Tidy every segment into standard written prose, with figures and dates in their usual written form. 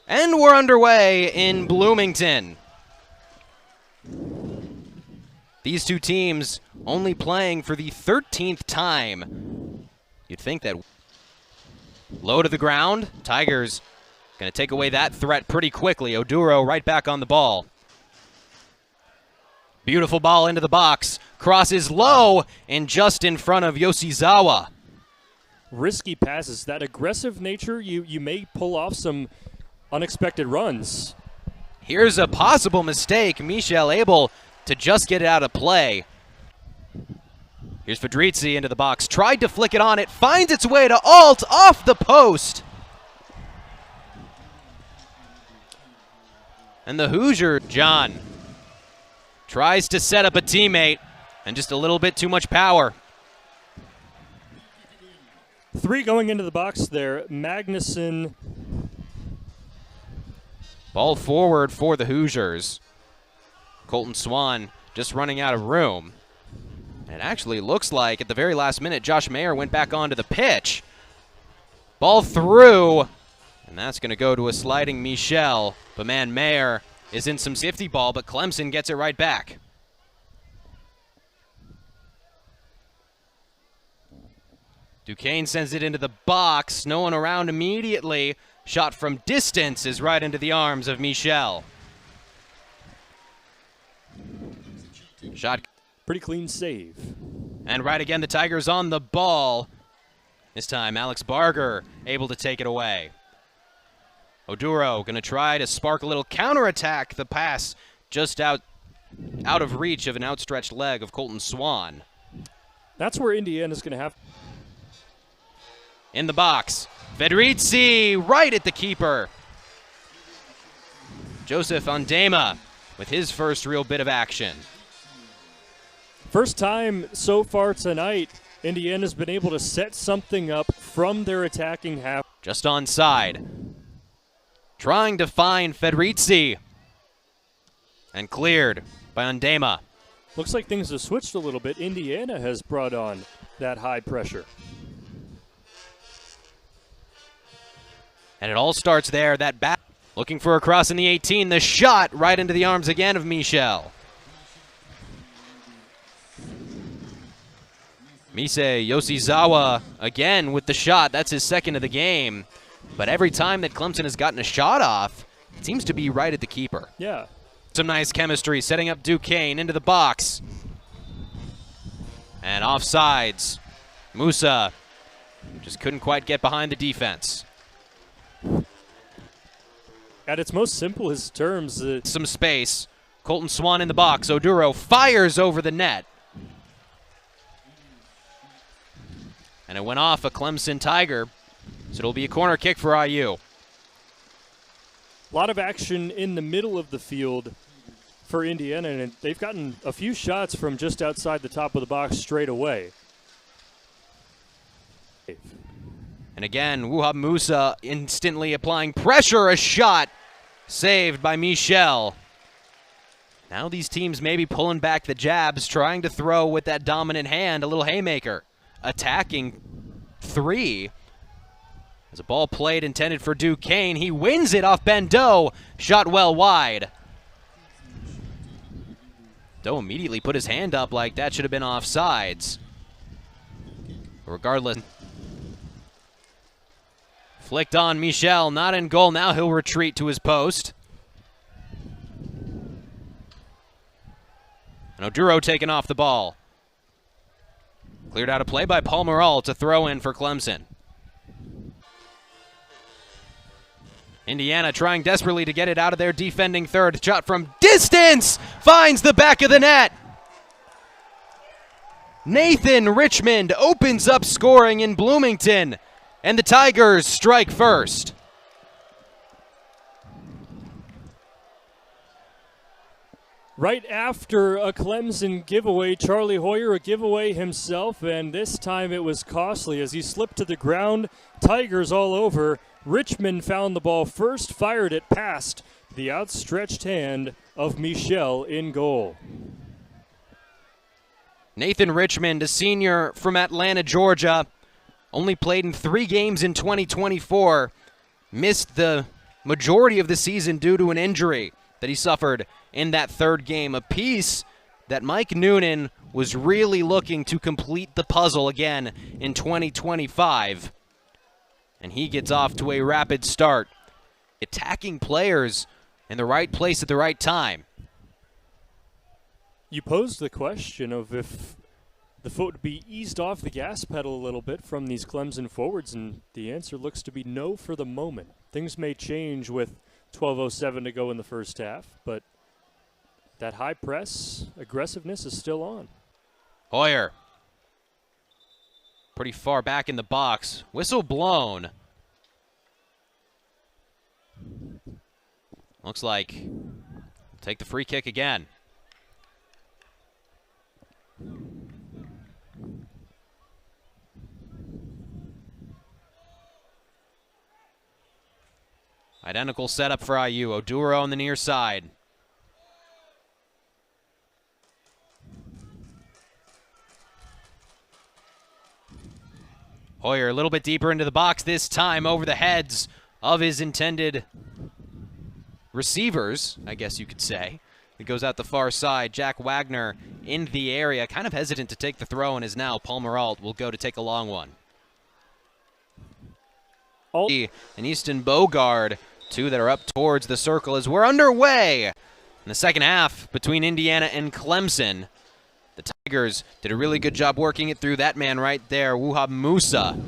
And we're underway in Bloomington. These two teams only playing for the 13th time. You'd think that low to the ground. Tigers going to take away that threat pretty quickly. Oduro right back on the ball. Beautiful ball into the box. Crosses low and just in front of Yoshizawa. Risky passes. That aggressive nature, you may pull off some unexpected runs. Here's a possible mistake. Michel able to just get it out of play. Here's Fedrizzi into the box. Tried to flick it on. It finds its way to Ault off the post. And the Hoosier, Gyan, tries to set up a teammate and just a little bit too much power. 3 going into the box there. Magnuson. Ball forward for the Hoosiers. Colton Swan just running out of room. And it actually looks like at the very last minute, Josh Mayer went back onto the pitch. Ball through, and that's going to go to a sliding Michel. But man, Mayer is in some safety ball, but Clemson gets it right back. Duquesne sends it into the box. No one around immediately. Shot from distance is right into the arms of Michel. Shot. Pretty clean save. And right again, the Tigers on the ball. This time, Alex Barger able to take it away. Oduro going to try to spark a little counterattack. The pass just out of reach of an outstretched leg of Colton Swan. That's where Indiana's going to have. In the box, Fedrizzi right at the keeper. Joseph Ondema with his first real bit of action. First time so far tonight, Indiana's been able to set something up from their attacking half. Just onside. Trying to find Fedrizzi. And cleared by Ondema. Looks like things have switched a little bit. Indiana has brought on that high pressure. And it all starts there, that bat. Looking for a cross in the 18. The shot right into the arms again of Michel. Mise Yoshizawa again with the shot. That's his second of the game. But every time that Clemson has gotten a shot off, it seems to be right at the keeper. Yeah. Some nice chemistry setting up Duquesne into the box. And offsides. Musa just couldn't quite get behind the defense. At its most simplest terms. Some space. Colton Swan in the box. Oduro fires over the net. And it went off a Clemson Tiger, so it'll be a corner kick for IU. A lot of action in the middle of the field for Indiana, and they've gotten a few shots from just outside the top of the box straight away. And again, Wuhab Musa instantly applying pressure. A shot saved by Michel. Now these teams may be pulling back the jabs, trying to throw with that dominant hand, a little haymaker. Attacking 3. As a ball played intended for Duquesne. He wins it off Ben Doe. Shot well wide. Doe immediately put his hand up like that should have been offsides. Regardless. Flicked on Michel, not in goal. Now he'll retreat to his post. And Oduro taking off the ball. Cleared out of play by Palmer Ault to throw in for Clemson. Indiana trying desperately to get it out of their defending third. Shot from distance finds the back of the net. Nathan Richmond opens up scoring in Bloomington, and the Tigers strike first. Right after a Clemson giveaway, Charlie Hoyer a giveaway himself, and this time it was costly as he slipped to the ground. Tigers all over. Richmond found the ball first, fired it past the outstretched hand of Michel in goal. Nathan Richmond, a senior from Atlanta, Georgia, only played in 3 games in 2024. Missed the majority of the season due to an injury that he suffered in that third game. A piece that Mike Noonan was really looking to complete the puzzle again in 2025. And he gets off to a rapid start, attacking players in the right place at the right time. You posed the question of if the foot would be eased off the gas pedal a little bit from these Clemson forwards, and the answer looks to be no for the moment. Things may change with 12:07 to go in the first half, but that high press aggressiveness is still on. Hoyer, pretty far back in the box. Whistle blown. Looks like take the free kick again. Identical setup for IU. Oduro on the near side. Hoyer a little bit deeper into the box, this time over the heads of his intended receivers, I guess you could say. It goes out the far side. Jack Wagner in the area, kind of hesitant to take the throw, and is now Palmer Ault will go to take a long one. Ault And Easton Bogard, two that are up towards the circle as we're underway in the second half between Indiana and Clemson. The Tigers did a really good job working it through that man right there, Wuhab Musa.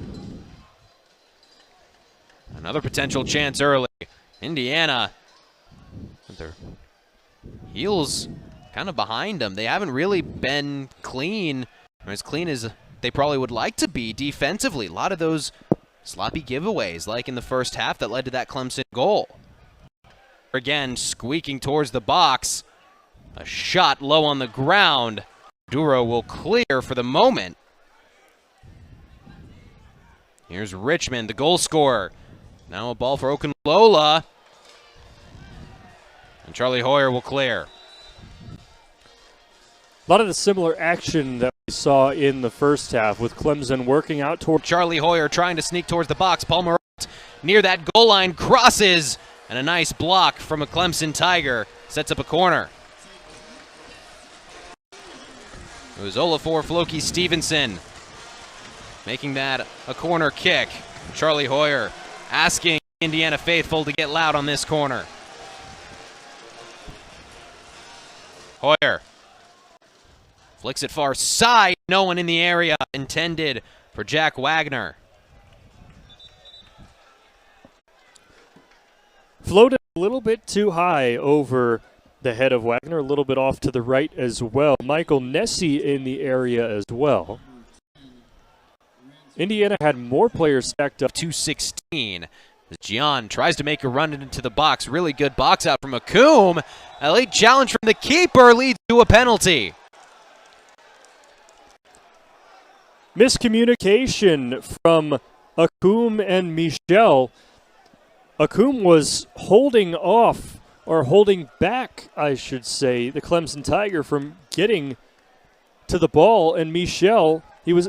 Another potential chance early. Indiana, with their heels kind of behind them. They haven't really been clean, or as clean as they probably would like to be defensively. A lot of those sloppy giveaways, like in the first half, that led to that Clemson goal. Again, squeaking towards the box. A shot low on the ground. Duro will clear for the moment. Here's Richmond, the goal scorer. Now a ball for Okunlola. And Charlie Hoyer will clear. A lot of the similar action that we saw in the first half with Clemson working out toward Charlie Hoyer trying to sneak towards the box. Palmer Ault near that goal line, crosses, and a nice block from a Clemson Tiger sets up a corner. It was Olafor Floki Stevenson making that a corner kick. Charlie Hoyer asking Indiana faithful to get loud on this corner. Hoyer flicks it far side. No one in the area, intended for Jack Wagner. floated a little bit too high over the head of Wagner, a little bit off to the right as well. Michael Nessie in the area as well. Indiana had more players stacked up. 216. Gyan tries to make a run into the box. Really good box out from Akum. A late challenge from the keeper leads to a penalty. Miscommunication from Akum and Michel. Akum was holding off, or holding back, I should say, the Clemson Tiger from getting to the ball, and Michel, he was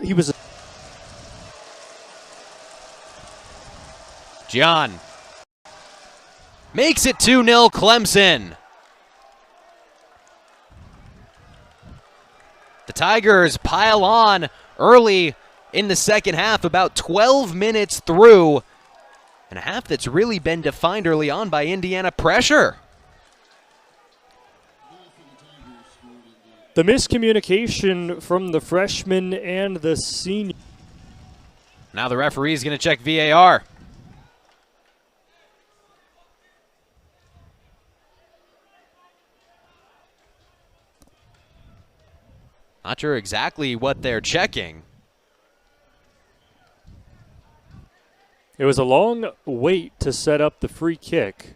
Gyan makes it 2-0 Clemson. The Tigers pile on early in the second half, about 12 minutes through, and a half that's really been defined early on by Indiana pressure. The miscommunication from the freshman and the senior. Now the referee is going to check VAR. Not sure exactly what they're checking. It was a long wait to set up the free kick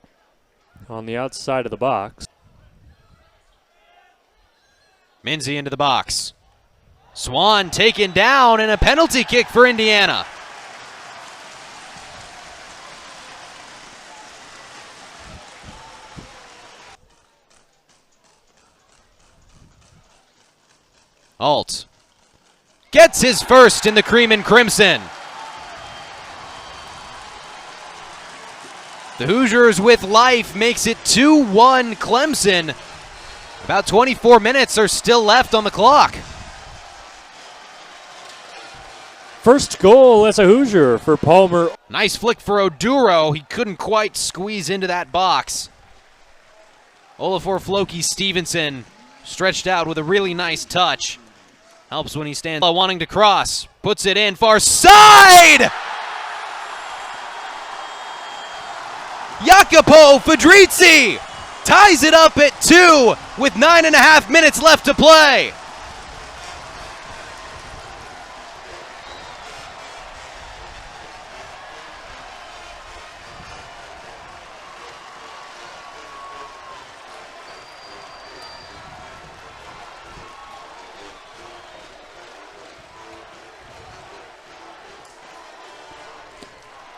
on the outside of the box. Minzy into the box. Swan taken down, and a penalty kick for Indiana. Ault gets his first in the Cream and Crimson. The Hoosiers with life makes it 2-1 Clemson. About 24 minutes are still left on the clock. First goal as a Hoosier for Palmer. Nice flick for Oduro. He couldn't quite squeeze into that box. Olafor Floki Stevenson stretched out with a really nice touch. Helps when he stands wanting to cross. Puts it in far side! Jacopo Fedrizzi ties it up at 2 with 9.5 minutes left to play.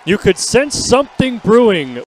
You could sense something brewing.